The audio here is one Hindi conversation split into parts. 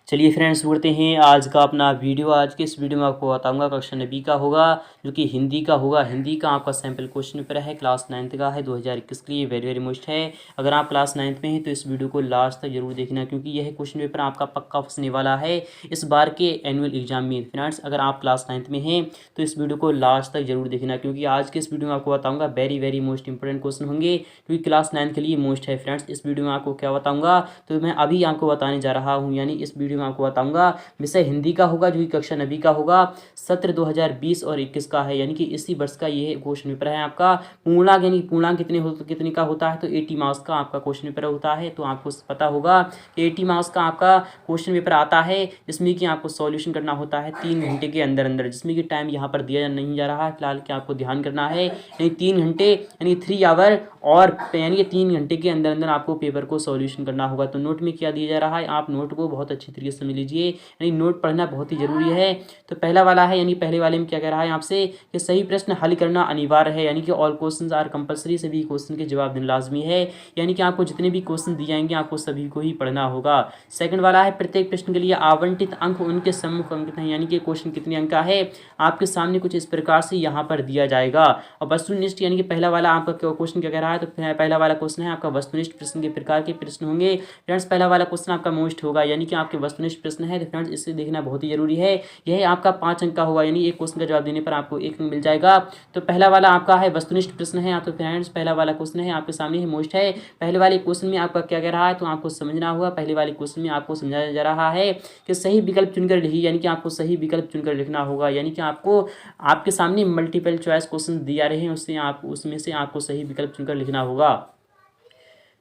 चलिए फ्रेंड्स, बढ़ते हैं आज का अपना वीडियो। आज के इस वीडियो में आपको बताऊंगा कक्षा 9वीं का होगा, जो कि हिंदी का होगा। हिंदी का आपका सैम्पल क्वेश्चन पेपर है, क्लास 9th का है, 2021 के लिए वेरी वेरी मोस्ट है। अगर आप क्लास 9th में हैं तो इस वीडियो को लास्ट तक जरूर देखना, क्योंकि यह क्वेश्चन पेपर आपका पक्का फंसने वाला है इस बार के एनुअल एग्जाम में। फ्रेंड्स, अगर आप क्लास 9th में हैं तो इस वीडियो को लास्ट तक जरूर देखना, क्योंकि आज के इस वीडियो में आपको बताऊँगा very very most important question होंगे, क्योंकि क्लास 9th के लिए मोस्ट है। फ्रेंड्स, इस वीडियो में आपको क्या बताऊँगा, तो मैं अभी आपको बताने जा रहा हूँ, यानी इस वीडियो में आपको बताऊँगा विषय हिंदी का होगा, जो कि कक्षा 9वीं का होगा, सत्र 2020 और 21 का है, यानी कि इसी वर्ष का ये क्वेश्चन पेपर है आपका। पूर्णांक यानी पूर्णांक कितने का होता है, तो 80 मार्क्स का आपका क्वेश्चन पेपर होता है। तो आपको पता होगा कि 80 मार्क्स का आपका क्वेश्चन पेपर आता है, जिसमें कि आपको सॉल्यूशन करना होता है 3 घंटे के अंदर अंदर, जिसमें कि टाइम यहाँ पर दिया नहीं जा रहा है फिलहाल, कि आपको ध्यान करना है। यानी 3 घंटे यानी 3 आवर, और यानी कि 3 घंटे के अंदर अंदर आपको पेपर को सॉल्यूशन करना होगा। तो नोट में क्या दिया जा रहा है, आप नोट को बहुत अच्छी तरीके से समझ लीजिए, यानी नोट पढ़ना बहुत ही जरूरी है। तो पहला वाला है, यानी पहले वाले में क्या कह रहा है आपसे कि सही प्रश्न हल करना अनिवार्य है, यानी कि ऑल क्वेश्चंस आर कंपलसरी, सभी क्वेश्चन के जवाब देना लाजमी है, यानी कि आपको जितने भी क्वेश्चन दिए जाएंगे आपको सभी को ही पढ़ना होगा। सेकंड वाला है, प्रत्येक प्रश्न के लिए आवंटित अंक उनके सम्मुख अंकित हैं, यानी कि क्वेश्चन कितने अंक का है आपके सामने कुछ इस प्रकार से यहाँ पर दिया जाएगा। और वस्तुनिष्ठ, यानी कि पहला वाला आपका क्वेश्चन क्या कह रहा है, तो पहला वाला क्वेश्चन है आपका वस्तुनिष्ठ प्रश्न के प्रकार के प्रश्न होंगे। फ्रेंड्स, पहला वाला क्वेश्चन आपका मोस्ट होगा, यानी कि आपके वस्तुनिष्ठ प्रश्न है, तो फ्रेंड्स इसे देखना बहुत ही जरूरी है। यह आपका 5 अंक का होगा, यानी एक क्वेश्चन का जवाब देने पर आपको 1 अंक मिल जाएगा। तो पहला वाला आपका है वस्तुनिष्ठ प्रश्न है, तो फ्रेंड्स पहला वाला क्वेश्चन है आपके सामने है, मोस्ट है। पहले वाले क्वेश्चन में आपका क्या कह रहा है, तो आपको समझना होगा। पहले वाले क्वेश्चन में आपको समझाया जा रहा है कि सही विकल्प चुनकर लिखिए, यानी कि आपको सही विकल्प चुनकर लिखना होगा, यानी कि आपको आपके सामने मल्टीपल चॉइस क्वेश्चन दिया रहे हैं, उसमें से आपको सही विकल्प चुनकर लिखना होगा।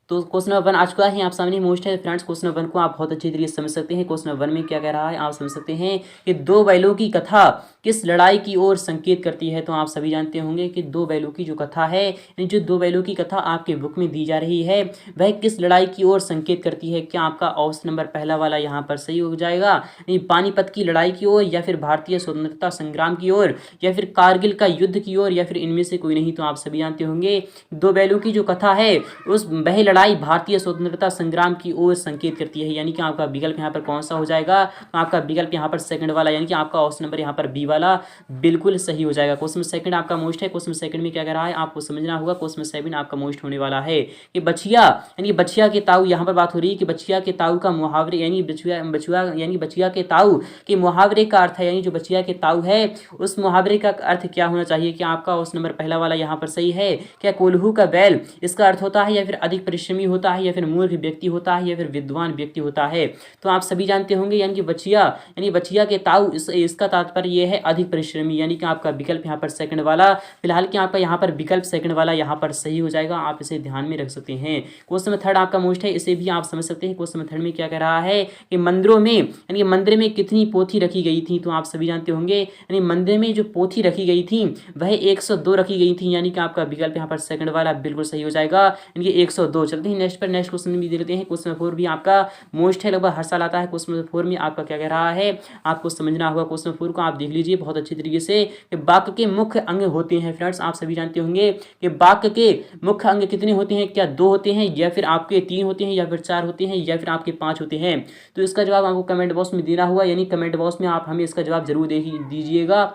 तो क्वेश्चन नंबर 1 आ चुका है आप सामने, मोस्ट है। फ्रेंड्स, क्वेश्चन नंबर 1 को आप बहुत अच्छी तरीके से समझ सकते हैं। क्वेश्चन नंबर 1 में क्या कह रहा है आप समझ सकते हैं कि दो बैलों की कथा किस लड़ाई की ओर संकेत करती है। तो आप सभी जानते होंगे कि दो बैलों की जो कथा है, यानी जो दो बैलों की कथा आपके बुक में दी जा रही है, वह किस लड़ाई की ओर संकेत करती है। क्या आपका ऑप्शन नंबर पहला वाला यहाँ पर सही हो जाएगा, यानी पानीपत की लड़ाई की ओर, या फिर भारतीय स्वतंत्रता संग्राम की ओर, या फिर कारगिल का युद्ध की ओर, या फिर इनमें से कोई नहीं। तो आप सभी जानते होंगे दो बैलों की जो कथा है वह लड़ाई भारतीय स्वतंत्रता संग्राम की ओर संकेत करती है, यानी कि आपका विकल्प यहाँ पर कौन सा हो जाएगा, तो आपका विकल्प यहाँ पर सेकंड वाला, यानी कि आपका ऑप्शन नंबर यहाँ पर बी वाला बिल्कुल सही हो जाएगा। क्वेश्चन सेकंड आपका मोस्ट है। क्वेश्चन सेकंड में क्या कह रहा है आपको समझना होगा। क्वेश्चन 7 आपका मोस्ट होने वाला है कि बछिया, यानी बछिया के ताऊ, यहाँ पर बात हो रही है कि बछिया के ताऊ का मुहावरे, यानी बछिया के ताऊ के मुहावरे का अर्थ है, यानी जो बछिया के ताऊ है उस मुहावरे का अर्थ क्या होना चाहिए। कि आपका ऑप्शन नंबर पहला वाला यहाँ पर सही है। क्या कोल्हू का बैल इसका अर्थ होता है, या फिर अधिक परिश्रमी होता है, या फिर मूर्ख व्यक्ति होता है, या फिर विद्वान व्यक्ति होता है। तो आप सभी जानते होंगे, यानी कि बछिया, यानी बछिया के ताऊ, इसका तात्पर्य यह है अधिक परिश्रमी, यानी कि आपका विकल्प यहाँ पर सेकंड वाला, फिलहाल कि आपका यहाँ पर विकल्प सेकंड वाला यहाँ पर सही हो जाएगा। आप इसे ध्यान में रख सकते हैं। क्वेश्चन थर्ड आपका मोस्ट है, इसे भी आप समझ सकते हैं। क्वेश्चन थर्ड में क्या कह रहा है कि मंदिरों में, यानी मंदिर में कितनी पोथी रखी गई थी। तो आप सभी जानते होंगे, यानी मंदिर में जो पोथी रखी गई थी वह 102 रखी गई थी, यानी कि आपका विकल्प यहाँ पर सेकंड वाला बिल्कुल सही हो जाएगा, यानी 102। चलते हैं नेक्स्ट पर, नेक्स्ट क्वेश्चन भी देते हैं। क्वेश्चन 4 भी आपका मोस्ट है, लगभग हर साल आता है। क्वेश्चन 4 में आपका क्या कह रहा है आपको समझना होगा। क्वेश्चन 4 को आप देख लीजिए बहुत अच्छी तरीके से कि वाक्य के मुख्य अंग होते हैं। फ्रेंड्स, आप सभी जानते होंगे कि वाक्य के मुख्य अंग कितने होते हैं, क्या 2 होते हैं, या फिर आपके 3 होते हैं, या फिर 4 होते हैं, या फिर आपके 5 होते हैं। तो इसका जवाब आपको कमेंट बॉक्स में देना होगा, यानी कमेंट बॉक्स में आप हमें इसका जवाब जरूर दीजिएगा।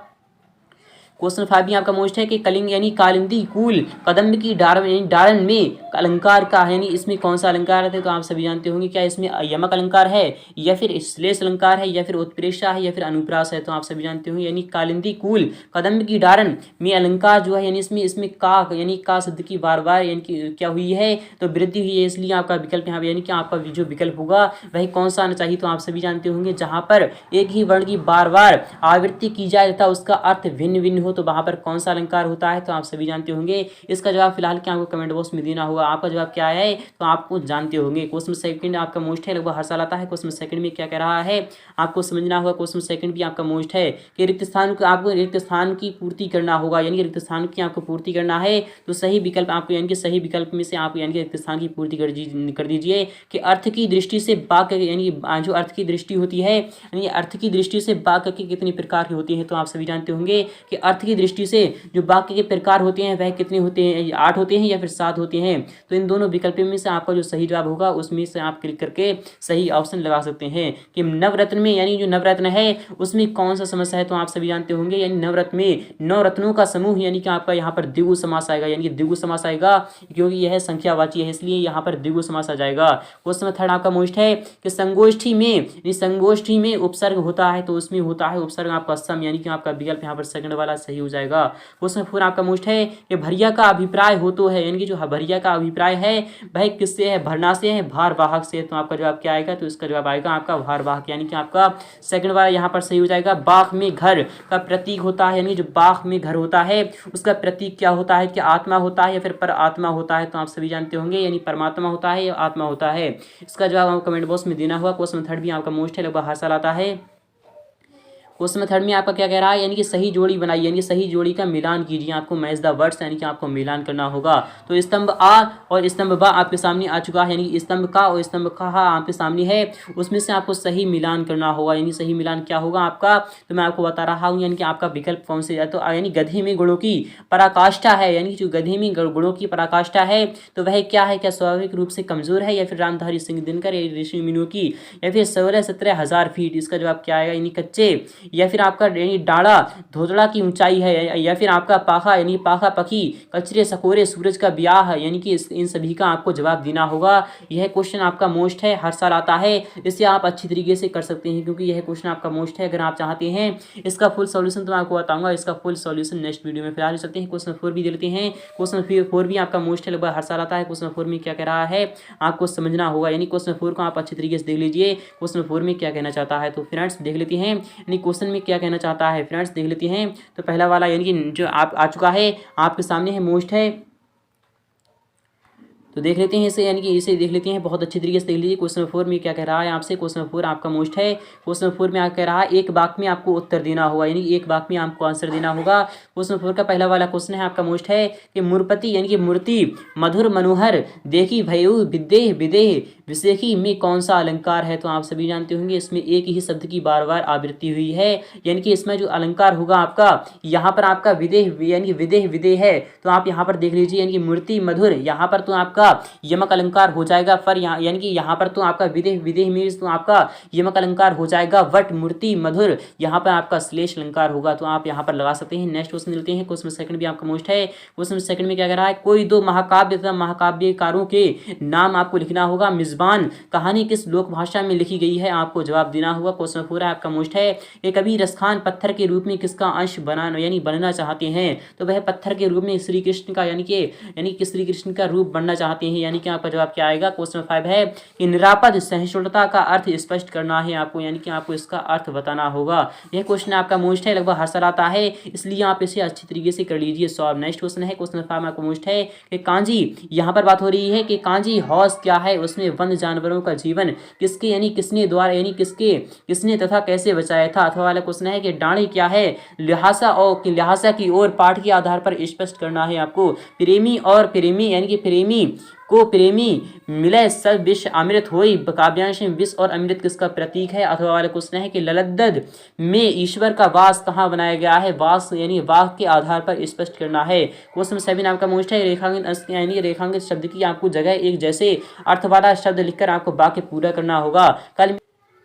क्वेश्चन 5 भी आपका मोस्ट है कि कलिंग, यानी कालिंदी कूल कदम्ब की डारन में अलंकार का है, यानी इसमें कौन सा अलंकार है। तो आप सभी जानते होंगे क्या इसमें यमक अलंकार है, या फिर श्लेष अलंकार है, या फिर उत्प्रेक्षा है, या फिर अनुप्रास है। तो आप सभी जानते होंगे, यानी कालिंदी कूल कदम्ब की डारन में अलंकार जो है, यानी इसमें का, यानी का शब्द की बार बार यानी कि क्या हुई है, तो वृद्धि हुई है, इसलिए आपका विकल्प यहाँ पर, यानी कि आपका जो विकल्प होगा वही कौन सा आना चाहिए। तो आप सभी जानते होंगे जहाँ पर एक ही वर्ण की बार बार आवृत्ति की जाए तथा उसका अर्थ भिन्न भिन्न हो, तो वहां पर कौन सा अलंकार होता है। तो आप सभी जानते होंगे। इसका जवाब फिलहाल क्या आपको कमेंट बॉक्स में देना होगा। आपका जवाब क्या है तो आपको जानते होंगे। क्वेश्चन सेकंड आपका मोस्ट है, लगभग हर साल आता है। क्वेश्चन सेकंड में क्या कह रहा है आपको समझना होगा। क्वेश्चन सेकंड भी आपका मोस्ट है कि रिक्त स्थान को आपको रिक्त स्थान की पूर्ति करना होगा, यानी कि रिक्त स्थान की आपको पूर्ति करना है। तो सही विकल्प आपको, यानी कि सही विकल्प में से आप यानी कि रिक्त स्थान की पूर्ति कर दीजिए कि अर्थ की दृष्टि से वाक्य, यानी जो अर्थ की दृष्टि होती है, यानी अर्थ की दृष्टि से वाक्य की कितनी प्रकार की होती है। तो आप सभी जानते होंगे कि अर्थ अर्थ की दृष्टि से जो वाक्य के प्रकार होते हैं वह कितने होते हैं, 8 होते हैं या फिर 7 होते हैं। तो इन दोनों विकल्पों में से आपका जो सही जवाब होगा उसमें से आप क्लिक करके सही ऑप्शन लगा सकते हैं कि नवरत्न में यानी जो नवरत्न है उसमें कौन सा समस्या है। तो आप सभी जानते होंगे यानी नवरत्न में 9 रत्नों का समूह यानी कि आपका यहाँ पर द्विगु समास आएगा, यानी कि द्विगु समास आएगा क्योंकि यह संख्यावाची है इसलिए यहाँ पर द्विगु समास आ जाएगा। क्वेश्चन नंबर 3 आपका मोस्ट है कि संगोष्ठी में उपसर्ग होता है तो उसमें होता है उपसर्ग आपका सम, यानी कि आपका विकल्प यहाँ पर सेकंड वाला सही हो जाएगा। क्वेश्चन नंबर 4 आपका मोस्ट है कि भरिया का अभिप्राय हो तो है, यानी कि जो भरिया का अभिप्राय है वह किससे है, भरना से है, भारवाहक से। तो आपका जवाब क्या आएगा, तो इसका जवाब आएगा आपका भारवाहक, यानी कि आपका सेकंड वाला यहाँ पर सही हो जाएगा। बाघ में घर का प्रतीक होता है, यानी जो बाघ में घर होता है उसका प्रतीक क्या होता है, क्या आत्मा होता है या फिर पर आत्मा होता है। तो आप सभी जानते होंगे यानी परमात्मा होता है या आत्मा होता है। इसका जवाब आपको कमेंट बॉक्स में देना होगा। क्वेश्चन 3 भी आपका मोस्ट है, लगभग हर साल आता है। क्वेश्चन नंबर 3 में आपका क्या कह रहा है, यानी कि सही जोड़ी बनाइए, यानी कि सही जोड़ी का मिलान कीजिए। आपको मैच द वर्ड्स यानी कि आपको मिलान करना होगा। तो स्तंभ आ और स्तंभ बा आपके सामने आ चुका है, यानी कि स्तंभ का और स्तंभ का आपके सामने है, उसमें से आपको सही मिलान करना होगा। यानी सही मिलान क्या होगा आपका, तो मैं आपको बता रहा हूँ, यानी कि आपका विकल्प कौन से, तो यानी गधे में गुणों की पराकाष्ठा है, यानी जो गधे में गुणों की पराकाष्ठा है तो वह क्या है, क्या स्वाभाविक रूप से कमजोर है या फिर रामधारी सिंह दिनकर या ऋषि मुनियों की या फिर 16-17 हजार फीट। इसका जवाब क्या आएगा, यानी कच्चे या फिर आपका यानी डाड़ा धोतड़ा की ऊंचाई है या फिर आपका पाखा यानी पाखा पखी कचरे सकोरे सूरज का ब्याह है, यानी कि इन सभी का आपको जवाब देना होगा। यह क्वेश्चन आपका मोस्ट है, हर साल आता है, इसे आप अच्छी तरीके से कर सकते हैं क्योंकि यह क्वेश्चन आपका मोस्ट है। अगर आप चाहते हैं इसका फुल सॉल्यूशन तो मैं आपको बताऊंगा, इसका फुल सॉल्यूशन नेक्स्ट वीडियो में फिलहाल सकते हैं। क्वेश्चन 4 भी दे लेते हैं। क्वेश्चन 4 भी आपका मोस्ट है, लगभग हर साल आता है। क्वेश्चन 4 में क्या कह रहा है आपको समझना होगा, यानी क्वेश्चन 4 को आप अच्छी तरीके से देख लीजिए क्वेश्चन 4 में क्या कहना चाहता है। तो फ्रेंड्स देख लेते हैं यानी क्वेश्चन में क्या कहना चाहता है, फ्रेंड्स देख लेते हैं। तो पहला वाला यानी कि जो आप आ चुका है आपके सामने है, मोस्ट है, तो देख लेते हैं इसे, यानी कि इसे देख लेते हैं बहुत अच्छी तरीके से देख लीजिए। क्वेश्चन 4 में क्या कह रहा है आपसे, क्वेश्चन 4 आपका मोस्ट है। क्वेश्चन 4 में आप कह रहा है एक वाक्य में आपको उत्तर देना होगा, यानी एक वाक्य में आपको आंसर देना होगा। क्वेश्चन 4 का पहला वाला क्वेश्चन है आपका मोस्ट है कि मूर्पति यानी कि मूर्ति मधुर मनोहर देखी भयु विदेह विदेह विशेखी में कौन सा अलंकार है। तो आप सभी जानते होंगे इसमें एक ही शब्द की बार बार आवृत्ति हुई है, यानी कि इसमें जो अलंकार होगा आपका यहाँ पर आपका विदेह यानी कि विदेह विदेह है। तो आप यहाँ पर देख लीजिए यानी कि मूर्ति मधुर, यहाँ पर तो आपका यमक अलंकार हो जाएगा, पर यानी कि यहाँ पर तो आपका विदेह विदेह मीन्स तो आपका यमक अलंकार हो जाएगा, वट मूर्ति मधुर यहाँ पर आपका श्लेष अलंकार होगा। तो आप यहाँ पर लगा सकते हैं। नेक्स्ट क्वेश्चन मिलते हैं। क्वेश्चन 2 भी आपका मोस्ट है। क्वेश्चन 2 में क्या कह रहा है, कोई दो महाकाव्य तथा महाकाव्यकारों के नाम आपको लिखना होगा। मिजबान कहानी किस लोक भाषा में लिखी गई है, आपको जवाब देना होगा। क्वेश्चन 4 आपका मोस्ट है कि कबीर खान पत्थर के रूप में किसका अंश बनना चाहते हैं। तो वह पत्थर के रूप में श्री कृष्ण का यानी कि श्री कृष्ण का रूप बनना चाहते हैं, यानी कि आपका जवाब क्या आएगा। क्वेश्चन 5 है कि निरापद सहिष्णुता का अर्थ स्पष्ट करना है आपको, यानी कि आपको इसका अर्थ बताना होगा। यह क्वेश्चन आपका मोस्ट है, लगभग हर साल आता है, इसलिए आप इसे अच्छी तरीके से कर लीजिए सॉल्व। नेक्स्ट क्वेश्चन है क्वेश्चन 5 आपका मोस्ट है कि कांजी, यहाँ पर बात हो रही है कि कांजी हाउस क्या है, उसमें वन जानवरों का जीवन किसके यानी किसने द्वारा यानी किसने तथा कैसे बचाया था। अथवा वाला क्वेश्चन है कि डाणी क्या है, लिहाजा की ओर पाठ के आधार पर स्पष्ट करना है आपको। प्रेमी और प्रेमी यानी कि प्रेमी को प्रेमी मिले सब विष अमृत होई, काव्यांश में विष और अमृत किसका प्रतीक है। अथवा वाला क्वेश्चन है कि ललद्दद में ईश्वर का वास कहाँ बनाया गया है, वास यानी वाक के आधार पर स्पष्ट करना है। क्वेश्चन 7 आपका मोस्ट है रेखांकित यानी रेखांकित शब्द की आपको जगह एक जैसे अर्थ वाला शब्द लिखकर आपको वाक्य पूरा करना होगा। कल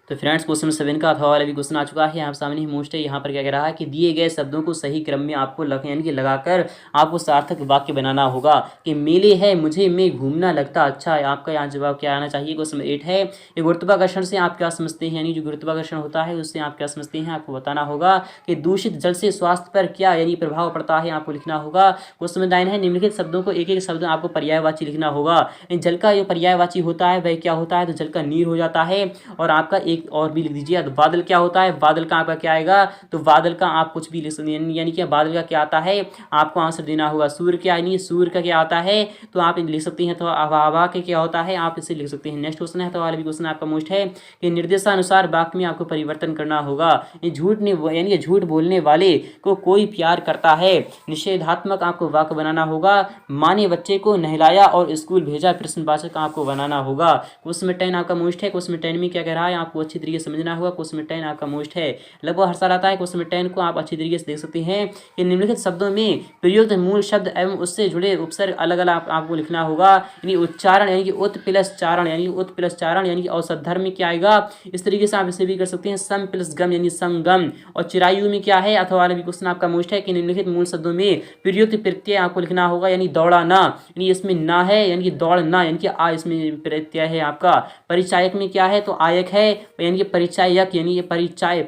तो फ्रेंड्स क्वेश्चन 7 का अथवा वाला भी क्वेश्चन आ चुका है, आप सामने ही मोस्ट है। यहाँ पर क्या कह रहा है कि दिए गए शब्दों को सही क्रम में आपको यानी कि लगाकर आपको सार्थक वाक्य बनाना होगा। कि मेले है मुझे में घूमना लगता अच्छा है, आपका यहाँ जवाब क्या आना चाहिए। क्वेश्चन 8 है कि गुरुत्वाकर्षण से आप क्या समझते हैं, यानी जो गुरुत्वाकर्षण होता है उससे आप क्या समझते हैं, आपको बताना होगा। कि दूषित जल से स्वास्थ्य पर क्या यानी प्रभाव पड़ता है, आपको लिखना होगा। क्वेश्चन 9 है निम्नलिखित शब्दों को एक एक शब्द आपको पर्यायवाची लिखना होगा। जल का जो पर्यायवाची होता है वह क्या होता है, तो जल का नीर हो जाता है। और आपका एक और भी लिख दीजिए, तो बादल क्या होता है, बादल का आपका क्या आएगा, तो बादल का आप कुछ भी लिख सकते हैं, यानी कि बादल का क्या आता है आपको आंसर देना होगा। सूर्य क्या यानी सूर्य का क्या आता है, तो आप लिख सकते हैं। तो हवा के क्या होता है आप इसे लिख सकते हैं। नेक्स्ट क्वेश्चन है तो वाला भी क्वेश्चन आपका मोस्ट है कि निर्देशानुसार वाक्य में आपको परिवर्तन करना होगा। झूठ ने यानी कि झूठ बोलने वाले को कोई प्यार करता है, निषेधात्मक आपको वाक्य बनाना होगा। माँ ने बच्चे को नहलाया और स्कूल भेजा, प्रश्नवाचक आपको बनाना होगा। क्वेश्चन 10 आपका मोस्ट है। क्वेश्चन 10 में क्या कह रहा है आपको अच्छी तरीके से समझना होगा। क्वेश्चन नंबर 10 आपका मोस्ट है, लगभग हर साल आता है। क्वेश्चन नंबर 10 को आप अच्छी तरीके से देख सकते हैं कि निम्नलिखित शब्दों में प्रयुक्त मूल शब्द एवं उससे जुड़े उपसर्ग अलग अलग आपको लिखना होगा। यानी उच्चारण यानी कि उत प्लस चारण यानी उत प्लस चारण यानी कि औसत धर्म में क्या आएगा, इस तरीके से आप इसे भी कर सकते हैं। सम प्लस गम यानी संगम। और चिरायु में क्या है, अथवा वाला भी क्वेश्चन आपका मोस्ट है कि निम्नलिखित मूल शब्दों में प्रयुक्त प्रत्यय आपको लिखना होगा। यानी दौड़ाना यानी इसमें ना है यानी कि दौड़ना यानी कि आ इसमें प्रत्यय है आपका। परिचायक में क्या है, तो आयक है यानी कि परिचायक यानी कि परिचय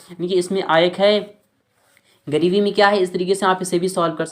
यानी कि इसमें आयक है। गरीबी में क्या है, इस तरीके से आप इसे भी सॉल्व कर